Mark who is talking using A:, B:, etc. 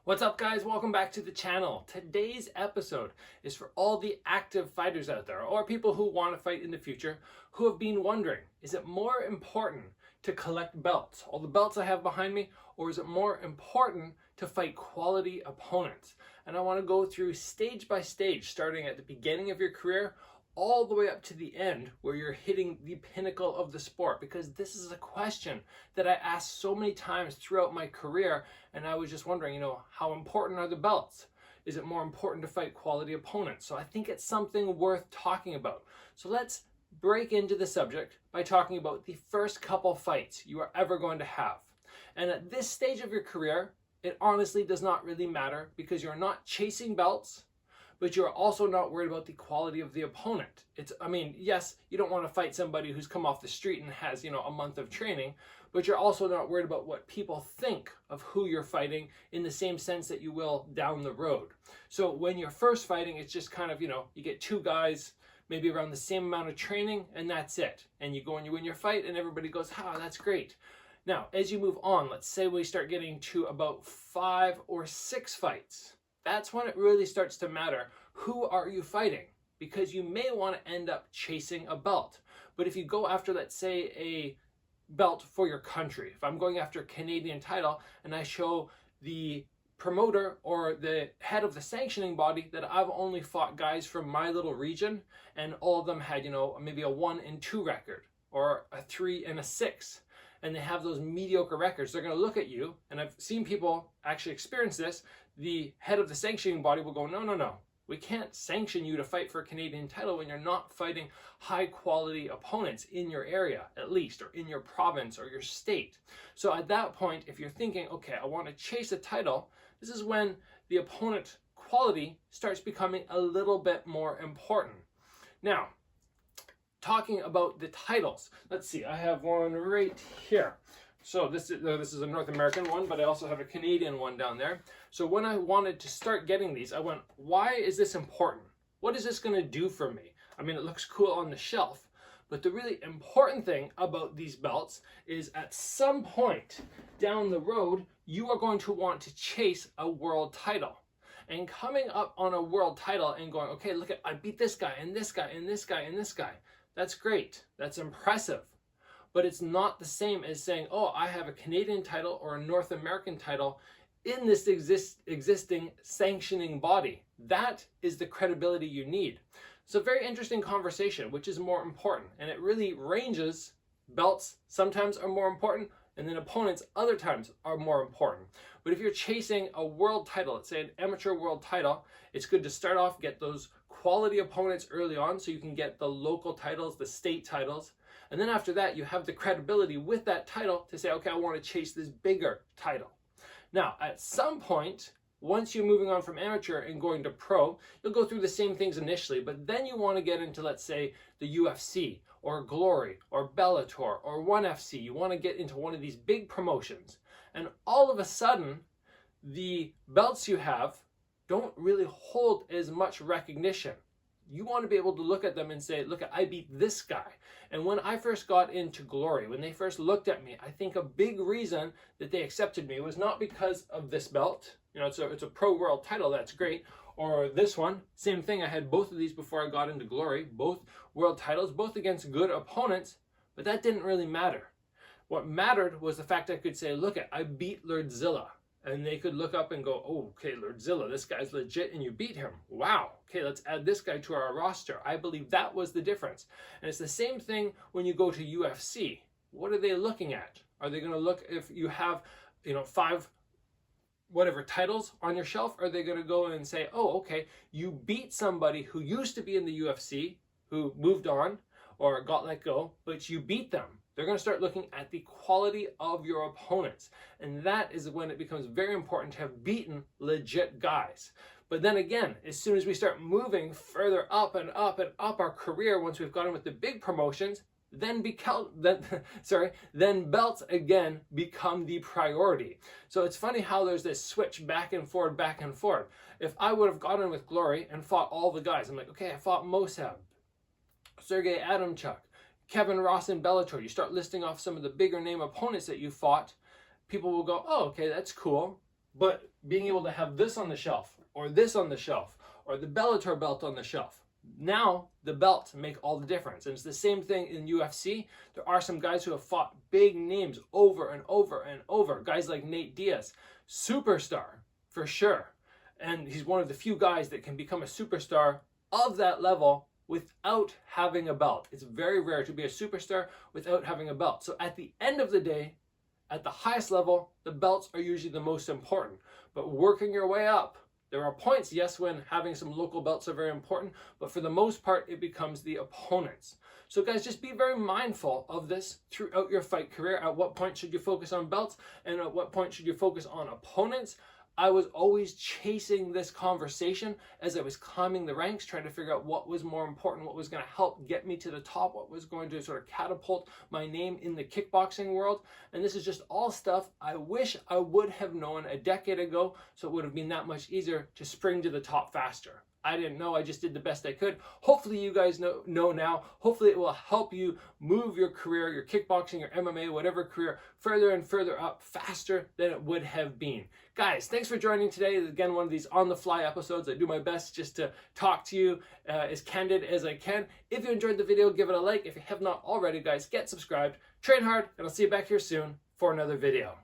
A: What's up, guys? Welcome back to the channel. Today's episode is for all the active fighters out there, or people who want to fight in the future, who have been wondering, is it more important to collect belts, all the belts I have behind me, or is it more important to fight quality opponents? And I want to go through stage by stage, starting at the beginning of your career all the way up to the end where you're hitting the pinnacle of the sport, because this is a question that I asked so many times throughout my career, and I was just wondering, how important are the belts? Is it more important to fight quality opponents? So I think it's something worth talking about. So let's break into the subject by talking about the first couple fights you are ever going to have. And at this stage of your career, it honestly does not really matter, because you're not chasing belts, but you're also not worried about the quality of the opponent. Yes, you don't want to fight somebody who's come off the street and has, a month of training, but you're also not worried about what people think of who you're fighting in the same sense that you will down the road. So when you're first fighting, it's just kind of, you get two guys, maybe around the same amount of training, and that's it. And you go and you win your fight, and everybody goes, that's great. Now, as you move on, let's say we start getting to about 5 or 6 fights. That's when it really starts to matter. Who are you fighting? Because you may want to end up chasing a belt. But if you go after, let's say, a belt for your country, if I'm going after a Canadian title and I show the promoter or the head of the sanctioning body that I've only fought guys from my little region, and all of them had, maybe a 1-2 record or a 3-6, and they have those mediocre records, they're going to look at you, and I've seen people actually experience this. The head of the sanctioning body will go, no, we can't sanction you to fight for a Canadian title when you're not fighting high quality opponents in your area, at least, or in your province or your state. So at that point, if you're thinking, okay, I want to chase a title, this is when the opponent quality starts becoming a little bit more important. Now, talking about the titles, let's see, I have one right here. So this is a North American one, but I also have a Canadian one down there. So when I wanted to start getting these, I went, why is this important? What is this going to do for me? It looks cool on the shelf, but the really important thing about these belts is at some point down the road, you are going to want to chase a world title. And coming up on a world title and going, okay, look I beat this guy and this guy and this guy and this guy. That's great. That's impressive. But it's not the same as saying, oh, I have a Canadian title or a North American title in this existing sanctioning body. That is the credibility you need. It's a very interesting conversation, which is more important. And it really ranges. Belts sometimes are more important, and then opponents other times are more important. But if you're chasing a world title, let's say an amateur world title, it's good to start off, get those quality opponents early on so you can get the local titles, the state titles. And then after that, you have the credibility with that title to say, okay, I want to chase this bigger title. Now, at some point, once you're moving on from amateur and going to pro, you'll go through the same things initially, but then you want to get into, let's say, the UFC or Glory or Bellator or ONE FC. You want to get into one of these big promotions. And all of a sudden, the belts you have don't really hold as much recognition. You want to be able to look at them and say, look, I beat this guy. And when I first got into Glory, when they first looked at me, I think a big reason that they accepted me was not because of this belt. It's a pro world title, that's great. Or this one, same thing. I had both of these before I got into Glory, both world titles, both against good opponents, but that didn't really matter. What mattered was the fact I could say, look, I beat Lerdsila. And they could look up and go, oh, okay, Lerdsila, this guy's legit, and you beat him. Wow. Okay, let's add this guy to our roster. I believe that was the difference. And it's the same thing when you go to UFC. What are they looking at? Are they going to look if you have, 5 whatever titles on your shelf? Are they going to go and say, oh, okay, you beat somebody who used to be in the UFC, who moved on or got let go, but you beat them? They're going to start looking at the quality of your opponents. And that is when it becomes very important to have beaten legit guys. But then again, as soon as we start moving further up and up and up our career, once we've gotten with the big promotions, then belts again become the priority. So it's funny how there's this switch back and forth, back and forth. If I would have gotten with Glory and fought all the guys, I'm like, okay, I fought Mosab, Sergey Adamchuk, Kevin Ross in Bellator. You start listing off some of the bigger name opponents that you fought. People will go, oh, okay, that's cool. But being able to have this on the shelf, or this on the shelf, or the Bellator belt on the shelf, now the belts make all the difference. And it's the same thing in UFC. There are some guys who have fought big names over and over and over. Guys like Nate Diaz, superstar for sure. And he's one of the few guys that can become a superstar of that level without having a belt. It's very rare to be a superstar without having a belt. So at the end of the day, at the highest level, the belts are usually the most important. But working your way up, there are points, yes, when having some local belts are very important, but for the most part, it becomes the opponents. So guys, just be very mindful of this throughout your fight career. At what point should you focus on belts, and at what point should you focus on opponents? I was always chasing this conversation as I was climbing the ranks, trying to figure out what was more important, what was going to help get me to the top, what was going to sort of catapult my name in the kickboxing world. And this is just all stuff I wish I would have known a decade ago, so it would have been that much easier to spring to the top faster. I didn't know, I just did the best I could. Hopefully you guys know now. Hopefully it will help you move your career, your kickboxing, your MMA, whatever career, further and further up faster than it would have been. Guys, thanks for joining today. Again, one of these on-the-fly episodes. I do my best just to talk to you as candid as I can. If you enjoyed the video, give it a like. If you have not already, guys, get subscribed, train hard, and I'll see you back here soon for another video.